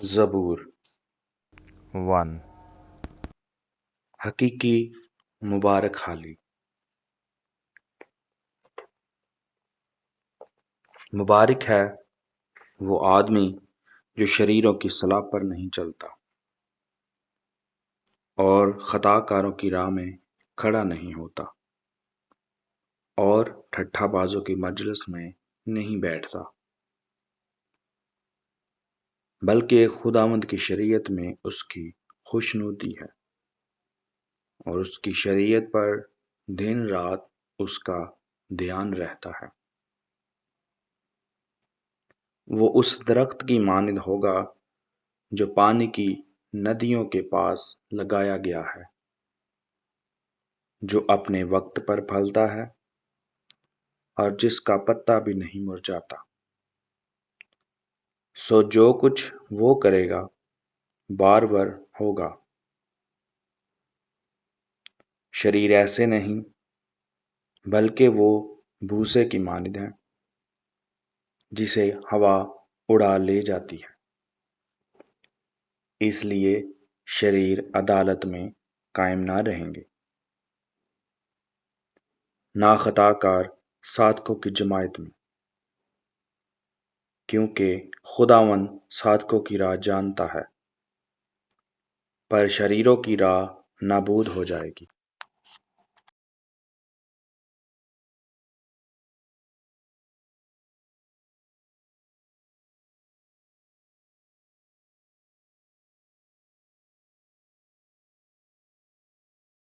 زبور 1. حقیقی مبارک حالی۔ مبارک ہے وہ آدمی جو شریروں کی صلاح پر نہیں چلتا اور خطا کاروں کی راہ میں کھڑا نہیں ہوتا اور ٹھٹھا بازوں کی مجلس میں نہیں بیٹھتا، بلکہ خداوند کی شریعت میں اس کی خوشنودی ہے اور اس کی شریعت پر دن رات اس کا دھیان رہتا ہے۔ وہ اس درخت کی مانند ہوگا جو پانی کی ندیوں کے پاس لگایا گیا ہے، جو اپنے وقت پر پھلتا ہے اور جس کا پتا بھی نہیں مرجھاتا۔ سو جو کچھ وہ کرے گا بارور ہوگا۔ شریر ایسے نہیں بلکہ وہ بھوسے کی مانند ہے جسے ہوا اڑا لے جاتی ہے۔ اس لیے شریر عدالت میں قائم نہ رہیں گے، نہ خطا کار صادقوں کی جماعت میں، کیونکہ خداوند صادقوں کی راہ جانتا ہے، پر شریروں کی راہ نابود ہو جائے گی۔